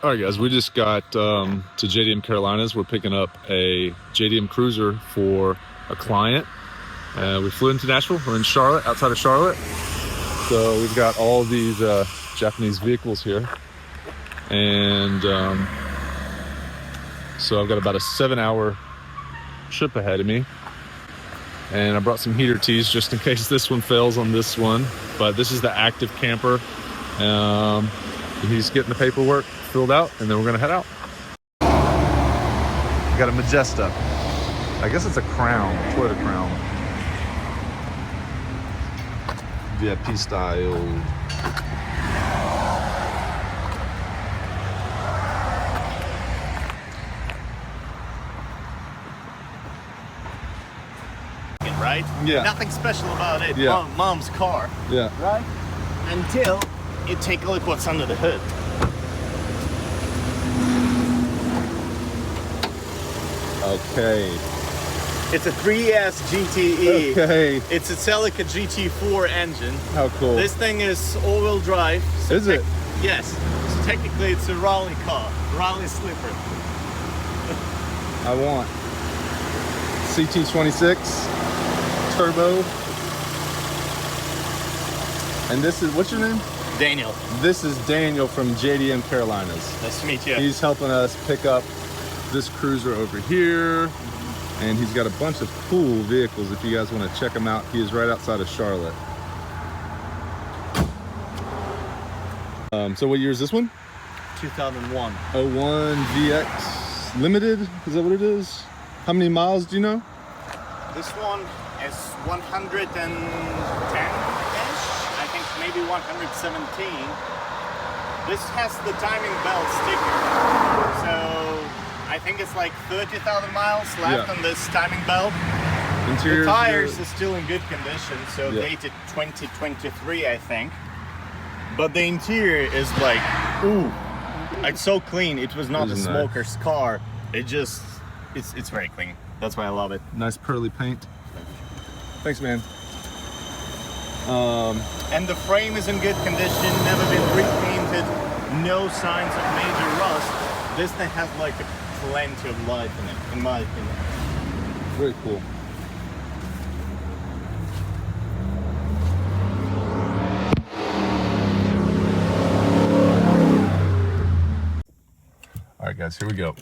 All right, guys, we just got to JDM Carolinas. We're picking up a JDM Cruiser for a client. We flew into Nashville. We're in Charlotte, outside of Charlotte. So we've got all these Japanese vehicles here. And so I've got about a 7-hour trip ahead of me. And I brought some heater teas just in case this one fails on this one. But this is the active camper. He's getting the paperwork filled out, and then we're gonna head out. We got a Majesta. I guess it's a Crown, Toyota Crown. VIP style. Right? Yeah. Nothing special about it. Yeah. Mom's car. Yeah. Right? Until you take a look what's under the hood. Okay. It's a 3S GTE. Okay. It's a Celica GT4 engine. How cool. This thing is all-wheel drive. So Is it? Yes. So technically it's a rally car. Rally slipper. I want CT26 turbo. And this is, what's your name? Daniel. This is Daniel from JDM Carolinas. Nice to meet you. He's helping us pick up this cruiser over here. And he's got a bunch of cool vehicles if you guys want to check him out. He is right outside of Charlotte. So what year is this one? 2001. 01 VX Limited, is that what it is? How many miles do you know? This one is 110-ish. I think maybe 117. This has the timing belt sticker. So I think it's like 30,000 miles left on this timing belt. The tires are still in good condition, so dated 2023, I think. But the interior is like, ooh, it's so clean. It was not a smoker's car. It just, it's very clean. That's why I love it. Nice pearly paint. Thanks, man. And the frame is in good condition, never been repainted, no signs of major rust. This thing has like plenty of life in it, in my opinion. Very cool. All right, guys, here we go.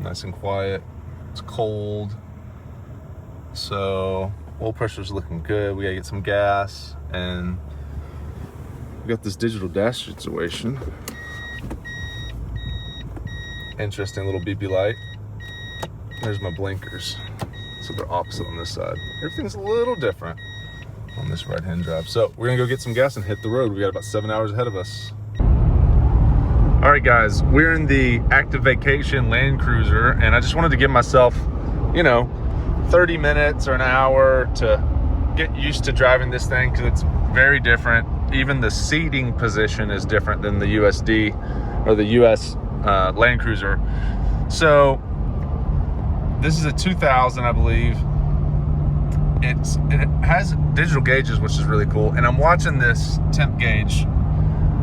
Nice and quiet. It's cold, so oil pressure's looking good. We gotta get some gas, and we got this digital dash situation. Interesting little beepy light. There's my blinkers, so they're opposite on this side. Everything's a little different on this right-hand drive. So we're gonna go get some gas and hit the road. We got about 7 hours ahead of us. All right, guys, we're in the active vacation Land Cruiser, and I just wanted to give myself, 30 minutes or an hour to get used to driving this thing, because it's very different. Even the seating position is different than the USD or the US Land Cruiser. So this is a 2000, I believe. It has digital gauges, which is really cool. And I'm watching this temp gauge.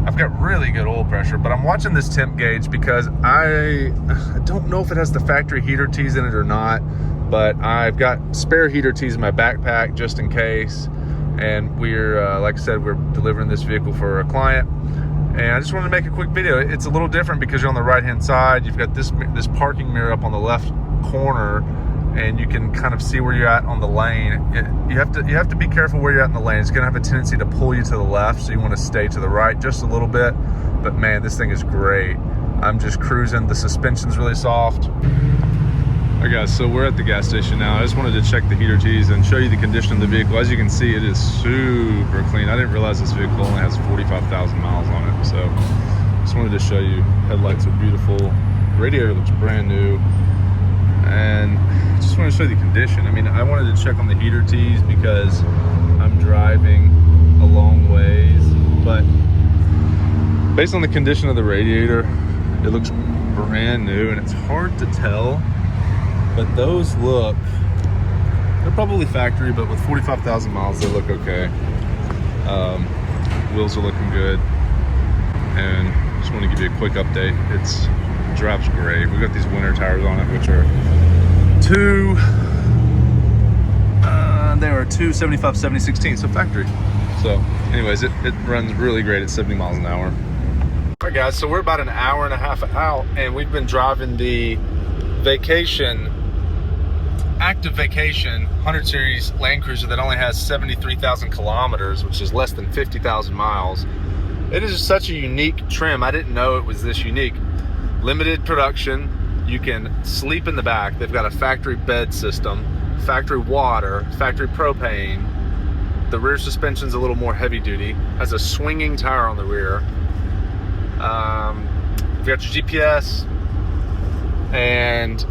I've got really good oil pressure, but I'm watching this temp gauge because I don't know if it has the factory heater teas in it or not, but I've got spare heater teas in my backpack just in case. And we're, like I said, we're delivering this vehicle for a client. And I just wanted to make a quick video. It's a little different because you're on the right-hand side. You've got this parking mirror up on the left corner, and you can kind of see where you're at on the lane. You have to be careful where you're at in the lane. It's gonna have a tendency to pull you to the left, so you wanna stay to the right just a little bit. But man, this thing is great. I'm just cruising. The suspension's really soft. All right, guys, so we're at the gas station now. I just wanted to check the heater teas and show you the condition of the vehicle. As you can see, it is super clean. I didn't realize this vehicle only has 45,000 miles on it. So just wanted to show you. Headlights are beautiful. Radiator looks brand new. And I just want to show you the condition. I mean, I wanted to check on the heater teas because I'm driving a long ways, but based on the condition of the radiator, it looks brand new, and it's hard to tell, but those look They're probably factory, but with 45,000 miles, they look okay. Wheels are looking good. And just want to give you a quick update. It's drives great. We've got these winter tires on it, which are they are 275/70/16, so factory. So anyways, it runs really great at 70 miles an hour. All right guys, so we're about an hour and a half out, and we've been driving the active vacation 100 series Land Cruiser that only has 73,000 kilometers, which is less than 50,000 miles. It is such a unique trim. I didn't know it was this unique. Limited production. You can sleep in the back. They've got a factory bed system, factory water, factory propane. The rear suspension's a little more heavy duty. Has a swinging tire on the rear. You've got your GPS, and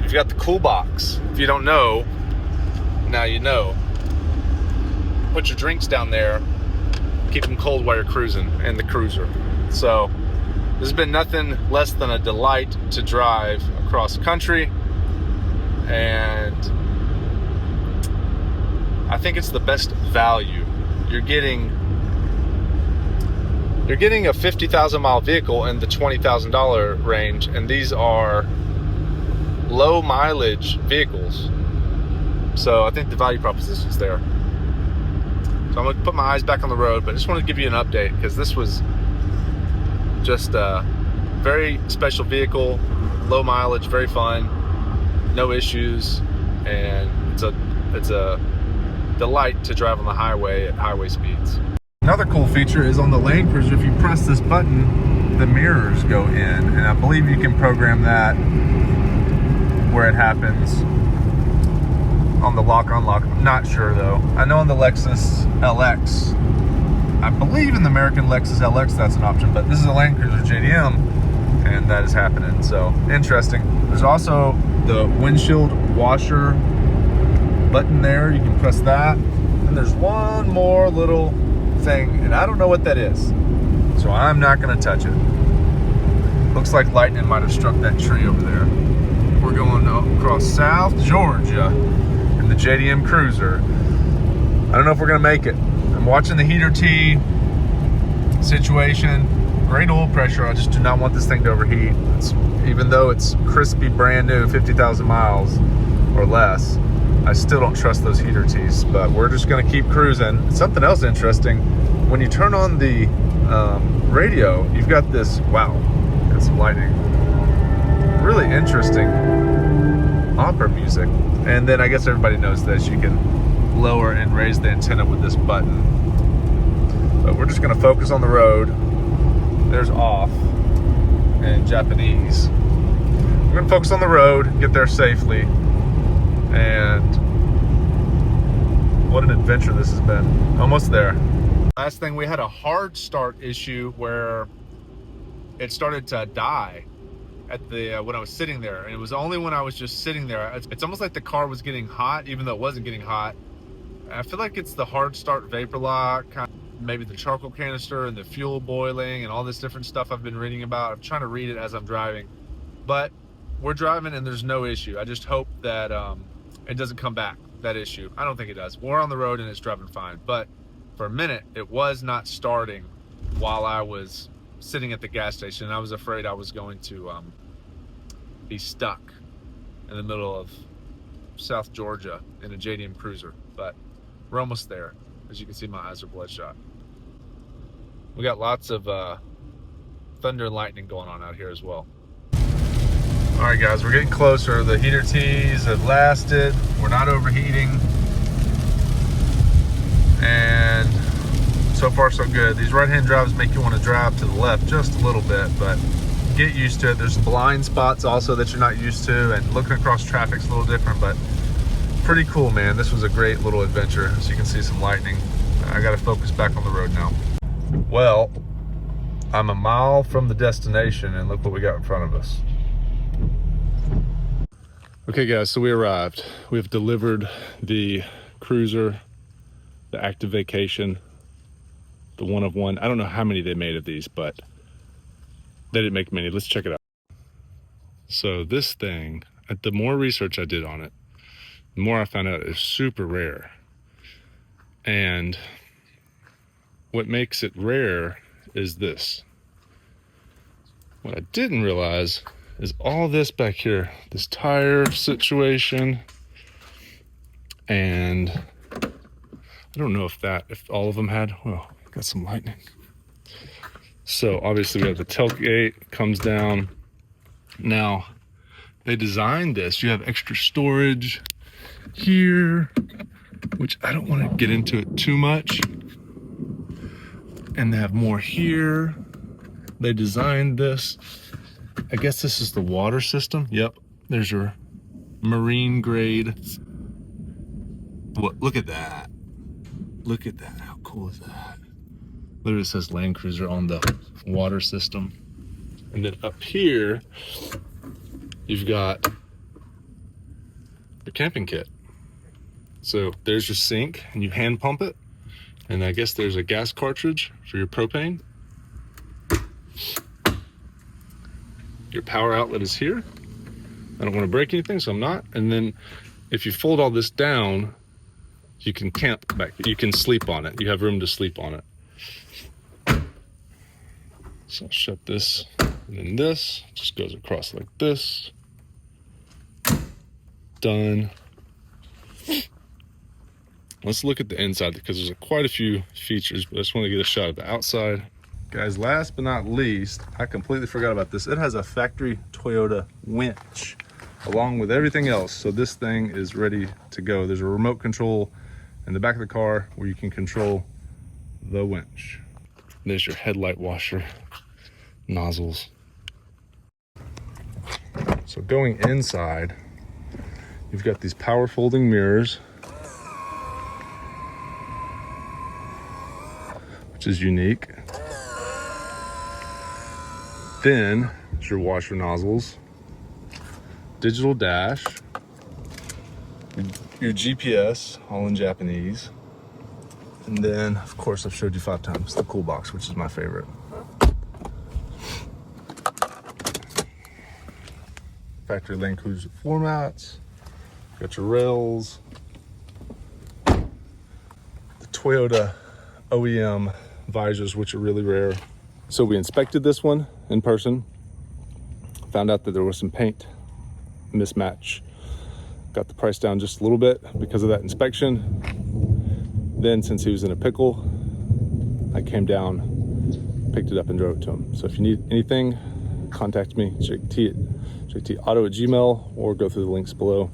you've got the cool box. If you don't know, now you know. Put your drinks down there. Keep them cold while you're cruising in the cruiser. So this has been nothing less than a delight to drive across country, and I think it's the best value. You're getting a 50,000 mile vehicle in the $20,000 range, and these are low mileage vehicles. So I think the value proposition is there. So I'm gonna put my eyes back on the road, but I just want to give you an update because this was just a very special vehicle, low mileage, very fun, no issues, and it's a delight to drive on the highway at highway speeds. Another cool feature is on the Land Cruiser, if you press this button, the mirrors go in, and I believe you can program that where it happens on the lock unlock. I'm not sure though. I know on the Lexus LX, I believe in the American Lexus LX that's an option, but this is a Land Cruiser JDM and that is happening, so interesting. There's also the windshield washer button there. You can press that, and there's one more little thing, and I don't know what that is, so I'm not going to touch it. Looks like lightning might have struck that tree over there. We're going across South Georgia in the JDM Cruiser. I don't know if we're going to make it. I'm watching the heater T situation. Great oil pressure. I just do not want this thing to overheat. Even though it's crispy, brand new, 50,000 miles or less, I still don't trust those heater T's, but we're just going to keep cruising. Something else interesting, when you turn on the radio, you've got this, wow, got some lightning. Really interesting opera music. And then I guess everybody knows this, you can lower and raise the antenna with this button. But we're just going to focus on the road. There's off in Japanese. We're going to focus on the road, get there safely. And what an adventure this has been. Almost there. Last thing, we had a hard start issue where it started to die at the when I was sitting there, and it was only when I was just sitting there. It's almost like the car was getting hot, even though it wasn't getting hot. I feel like it's the hard start vapor lock, kind of maybe the charcoal canister and the fuel boiling and all this different stuff I've been reading about. I'm trying to read it as I'm driving, but we're driving and there's no issue. I just hope that it doesn't come back, that issue. I don't think it does. We're on the road and it's driving fine, but for a minute it was not starting while I was sitting at the gas station, and I was afraid I was going to be stuck in the middle of South Georgia in a JDM Cruiser. But we're almost there. As you can see, my eyes are bloodshot. We got lots of thunder and lightning going on out here as well. All right guys, we're getting closer. The heater T's have lasted. We're not overheating. And so far so good. These right-hand drives make you want to drive to the left just a little bit, but get used to it. There's blind spots also that you're not used to, and looking across traffic's a little different, but pretty cool, man. This was a great little adventure. As you can see, some lightning. I got to focus back on the road now. Well, I'm a mile from the destination, and look what we got in front of us. Okay guys, so we arrived. We've delivered the Cruiser, the active vacation, the one of one. I don't know how many they made of these, but they didn't make many. Let's check it out. So this thing, the more research I did on it, The more I found out, it's super rare. And what makes it rare is this. What I didn't realize is all this back here, this tire situation, and I don't know if all of them had, well, got some lightning. So obviously we have the tailgate, comes down. Now, they designed this, you have extra storage here, which I don't want to get into it too much. And they have more here. They designed this. I guess this is the water system. Yep, there's your marine grade. What? Look at that. Look at that. How cool is that? Literally says Land Cruiser on the water system. And then up here, you've got your camping kit. So there's your sink, and you hand pump it. And I guess there's a gas cartridge for your propane. Your power outlet is here. I don't want to break anything, so I'm not. And then if you fold all this down, you can camp back. You can sleep on it. You have room to sleep on it. So I'll shut this, and then this just goes across like this. Done. Let's look at the inside because there's quite a few features, but I just want to get a shot of the outside. Guys, last but not least, I completely forgot about this. It has a factory Toyota winch along with everything else. So this thing is ready to go. There's a remote control in the back of the car where you can control the winch. There's your headlight washer nozzles. So going inside, you've got these power folding mirrors, which is unique. Then it's your washer nozzles, digital dash, your GPS, all in Japanese. And then, of course, I've showed you 5 times, the cool box, which is my favorite. Factory Land Cruiser floor mats, got your rails, the Toyota OEM visors, which are really rare. So we inspected this one in person, found out that there was some paint mismatch. Got the price down just a little bit because of that inspection. Then, since he was in a pickle, I came down, picked it up, and drove it to him. So if you need anything, contact me, jaketauto@gmail, or go through the links below.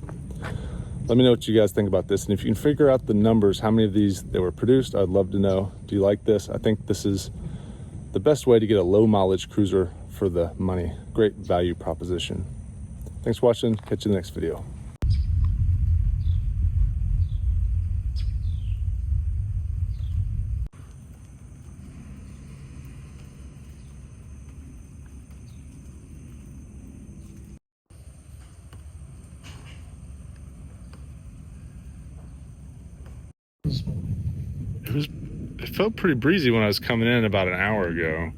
Let me know what you guys think about this. And if you can figure out the numbers, how many of these they were produced, I'd love to know. Do you like this? I think this is the best way to get a low mileage cruiser for the money. Great value proposition. Thanks for watching. Catch you in the next video. It felt pretty breezy when I was coming in about an hour ago.